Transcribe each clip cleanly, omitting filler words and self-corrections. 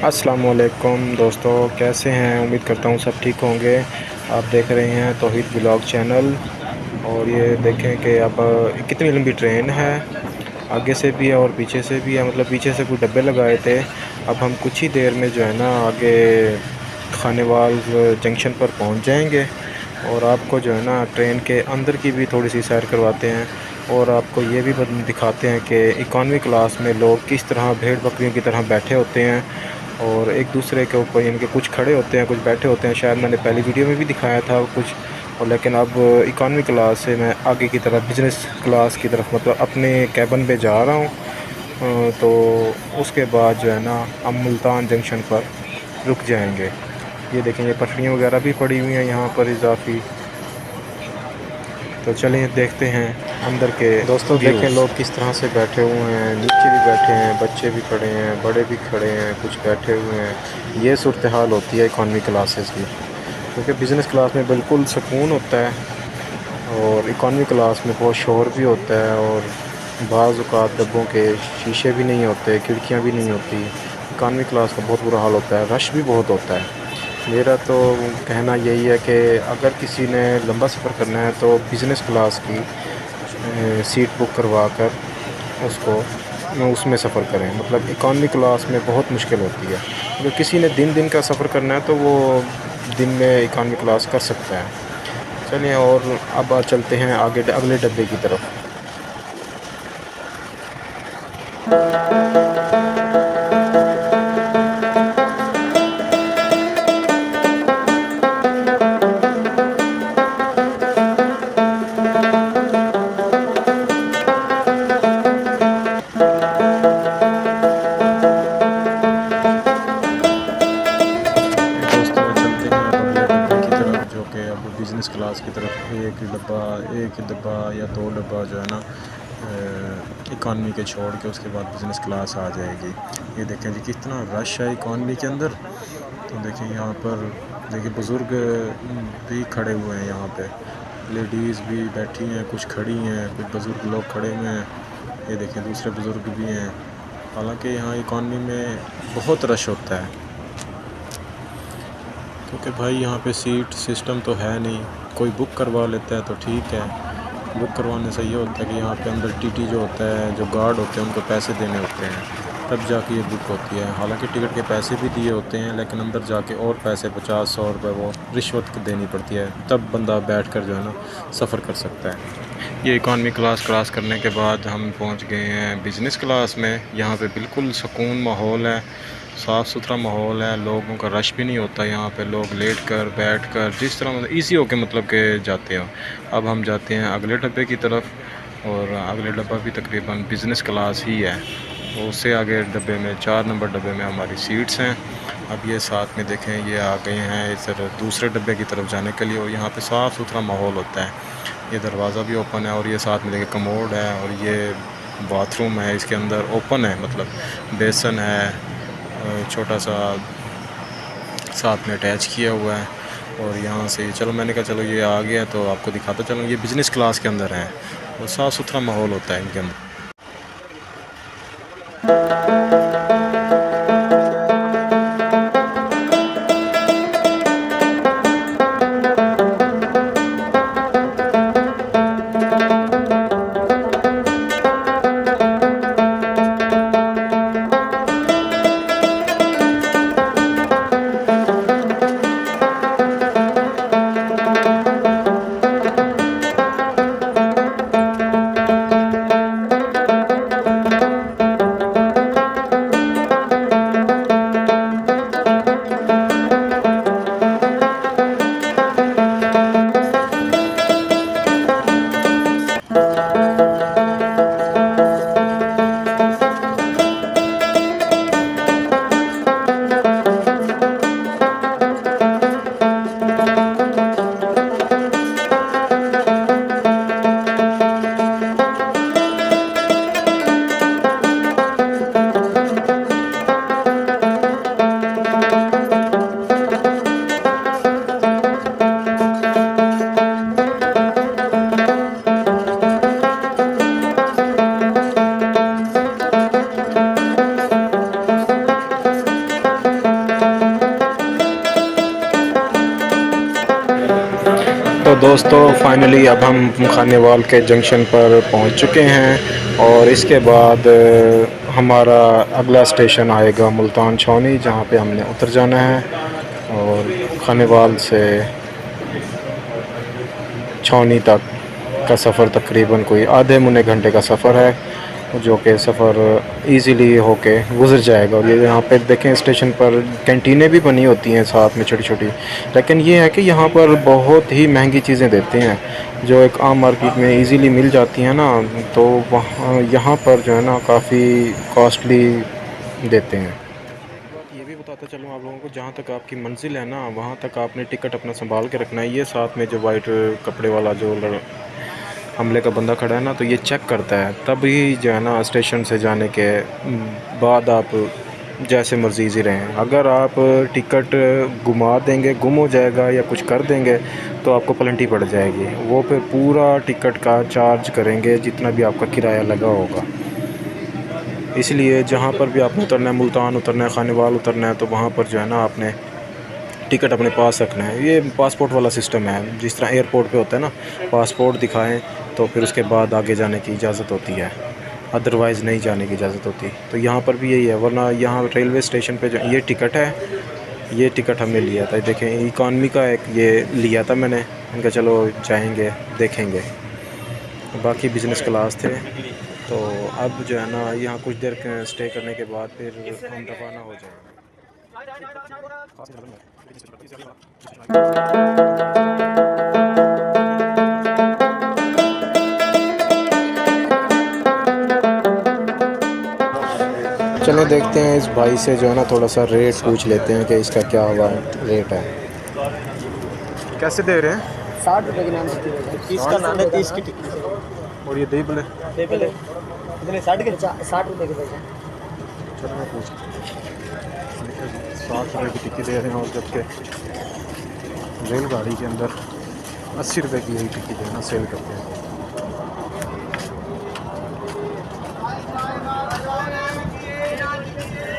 अस्सलाम वालेकुम दोस्तों, कैसे हैं? उम्मीद करता हूँ सब ठीक होंगे। आप देख रहे हैं तौहीद ब्लॉग चैनल। और ये देखें कि अब कितनी लंबी ट्रेन है, आगे से भी है और पीछे से भी है। मतलब पीछे से कुछ डब्बे लगाए थे। अब हम कुछ ही देर में जो है ना आगे खानेवाल जंक्शन पर पहुंच जाएंगे। और आपको जो है ना ट्रेन के अंदर की भी थोड़ी सी सैर करवाते हैं। और आपको ये भी दिखाते हैं कि इकॉनमी क्लास में लोग किस तरह भेड़ बकरियों की तरह बैठे होते हैं और एक दूसरे के ऊपर, यानी कि कुछ खड़े होते हैं, कुछ बैठे होते हैं। शायद मैंने पहली वीडियो में भी दिखाया था कुछ। और लेकिन अब इकॉनमी क्लास से मैं आगे की तरफ बिज़नेस क्लास की तरफ, मतलब अपने कैबिन पे जा रहा हूँ। तो उसके बाद जो है ना हम मुल्तान जंक्शन पर रुक जाएंगे। ये देखें, ये पटरियाँ वगैरह भी पड़ी हुई हैं यहाँ पर इजाफी। तो चलिए देखते हैं अंदर के दोस्तों। देखें व्यूज़। लोग किस तरह से बैठे हुए हैं, नीचे भी बैठे हैं, बच्चे भी खड़े हैं, बड़े भी खड़े हैं, कुछ बैठे हुए हैं। ये सूरत हाल होती है इकॉनमी क्लासेस की, क्योंकि बिज़नेस क्लास में बिल्कुल सुकून होता है और इकॉनमी क्लास में बहुत शोर भी होता है। और बाज़ औक़ात डब्बों के शीशे भी नहीं होते, खिड़कियाँ भी नहीं होती। इकॉनमी क्लास का बहुत बुरा हाल होता है, रश भी बहुत होता है। मेरा तो कहना यही है कि अगर किसी ने लंबा सफ़र करना है तो बिज़नेस क्लास की सीट बुक करवा कर उसको उसमें सफ़र करें। मतलब इकॉनमी क्लास में बहुत मुश्किल होती है। अगर किसी ने दिन दिन का सफ़र करना है तो वो दिन में इकॉनमी क्लास कर सकता है। चलिए और अब चलते हैं आगे अगले डब्बे की तरफ। दोस्तों चलते हैं अब अगले डब्बे की तरफ, जो कि अब बिज़नेस क्लास की तरफ एक डब्बा या दो डब्बा जो है ना इकॉनमी के छोड़ के उसके बाद बिज़नेस क्लास आ जाएगी। ये देखें जी कितना रश है इकॉनमी के अंदर। तो देखिए यहाँ पर, देखिए बुज़ुर्ग भी खड़े हुए हैं यहाँ पे, लेडीज़ भी बैठी हैं, कुछ खड़ी हैं, कुछ बुज़ुर्ग लोग खड़े हुए हैं। ये देखें दूसरे बुज़ुर्ग भी हैं। हालांकि यहाँ इकॉनमी में बहुत रश होता है, क्योंकि भाई यहाँ पे सीट सिस्टम तो है नहीं। कोई बुक करवा लेता है तो ठीक है। बुक करवाने से ये होता है कि यहाँ पे अंदर टीटी जो होता है, जो गार्ड होते हैं, उनको पैसे देने होते हैं, तब जाके ये बुक होती है। हालांकि टिकट के पैसे भी दिए होते हैं, लेकिन अंदर जाके और पैसे 50-100 रुपये वो रिश्वत देनी पड़ती है, तब बंदा बैठ कर जो है ना सफ़र कर सकता है। ये इकॉनमी क्लास क्रॉस करने के बाद हम पहुंच गए हैं बिज़नेस क्लास में। यहाँ पे बिल्कुल सुकून माहौल है, साफ़ सुथरा माहौल है, लोगों का रश भी नहीं होता। यहाँ पे लोग लेट कर बैठ कर जिस तरह मतलब ईजी होके मतलब के जाते हैं। अब हम जाते हैं अगले डब्बे की तरफ, और अगले डब्बा भी तकरीबन बिज़नेस क्लास ही है। और उससे आगे डब्बे में 4 नंबर डब्बे में हमारी सीट्स हैं। अब ये साथ में देखें, ये आ गए हैं इस तरह दूसरे डब्बे की तरफ जाने के लिए। और यहाँ पे साफ़ सुथरा माहौल होता है। ये दरवाज़ा भी ओपन है और ये साथ में देखिए कमोड है, और ये बाथरूम है, इसके अंदर ओपन है, मतलब बेसन है छोटा सा साथ में अटैच किया हुआ है। और यहाँ से चलो, मैंने कहा चलो ये आ गया तो आपको दिखाता चलो। ये बिज़नेस क्लास के अंदर है और साफ़ सुथरा माहौल होता है इनके अंदर। दोस्तों फाइनली अब हम खानेवाल के जंक्शन पर पहुंच चुके हैं और इसके बाद हमारा अगला स्टेशन आएगा मुल्तान छावनी, जहां पे हमने उतर जाना है। और खानेवाल से छावनी तक का सफ़र तकरीबन कोई आधे मुने घंटे का सफ़र है, जो कि सफ़र इजीली होके गुजर जाएगा। और ये यहाँ पे देखें स्टेशन पर कैंटीनें भी बनी होती हैं साथ में छोटी छोटी, लेकिन ये है कि यहाँ पर बहुत ही महंगी चीज़ें देते हैं जो एक आम मार्केट में इजीली मिल जाती हैं ना, तो वहाँ यहाँ पर जो है ना काफ़ी कॉस्टली देते हैं। ये भी बताता चलूँ आप लोगों को, जहाँ तक आपकी मंजिल है ना वहाँ तक आपने टिकट अपना संभाल के रखना है। ये साथ में जो वाइट कपड़े वाला जो हमले का बंदा खड़ा है ना, तो ये चेक करता है, तभी जो है ना स्टेशन से जाने के बाद आप जैसे मर्जी ही रहें। अगर आप टिकट घुमा देंगे, गुम हो जाएगा या कुछ कर देंगे तो आपको पेनल्टी पड़ जाएगी। वो फिर पूरा टिकट का चार्ज करेंगे जितना भी आपका किराया लगा होगा। इसलिए जहाँ पर भी आपने उतरना है, मुल्तान उतरना है, खानेवाल उतरना है, तो वहाँ पर जो है ना आपने टिकट अपने पास रखना है। ये पासपोर्ट वाला सिस्टम है, जिस तरह एयरपोर्ट पे होता है ना, पासपोर्ट दिखाएं तो फिर उसके बाद आगे जाने की इजाज़त होती है, अदरवाइज़ नहीं जाने की इजाज़त होती। तो यहाँ पर भी यही है, वरना यहाँ रेलवे स्टेशन पे जो ये टिकट है, ये टिकट हमने लिया था। देखें इकॉनमी का एक ये लिया था मैंने, इनका चलो जाएंगे देखेंगे। बाकी बिज़नेस क्लास थे। तो अब जो है ना यहाँ कुछ देर स्टे करने के बाद फिर हम रवाना हो जाएंगे। चलें देखते हैं इस भाई से जो है ना थोड़ा सा रेट पूछ लेते हैं कि इसका क्या हुआ रेट है। कैसे दे रहे हैं? 60 रुपये की नान टिक्की, 30 का नान है, 30 की टिक्की। और ये दही भले कितने? 60 के? 60 रुपये के पैसे। चलो मैं पूछ 60 रुपये की टिक्की दे रहे हैं, और जबकि रेलगाड़ी के अंदर 80 रुपये की यही टिक्की जो है ना सेल करते हैं।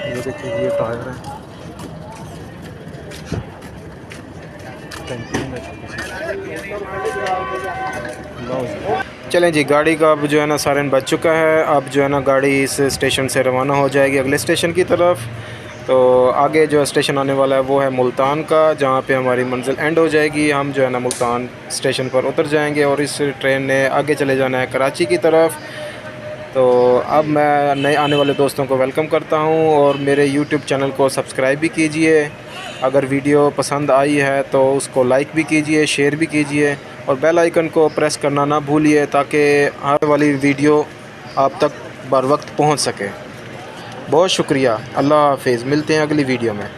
ये देखिए ये टायर है, चलें जी, गाड़ी का अब जो है ना सारन बज चुका है। अब जो है ना गाड़ी इस स्टेशन से रवाना हो जाएगी अगले स्टेशन की तरफ। तो आगे जो स्टेशन आने वाला है वो है मुल्तान का, जहाँ पे हमारी मंजिल एंड हो जाएगी। हम जो है ना मुल्तान स्टेशन पर उतर जाएंगे और इस ट्रेन ने आगे चले जाना है कराची की तरफ। तो अब मैं नए आने वाले दोस्तों को वेलकम करता हूँ, और मेरे यूट्यूब चैनल को सब्सक्राइब भी कीजिए। अगर वीडियो पसंद आई है तो उसको लाइक भी कीजिए, शेयर भी कीजिए, और बेल आइकन को प्रेस करना ना भूलिए ताकि आने वाली वीडियो आप तक बर वक्त पहुँच सके। बहुत शुक्रिया, अल्लाह हाफिज़, मिलते हैं अगली वीडियो में।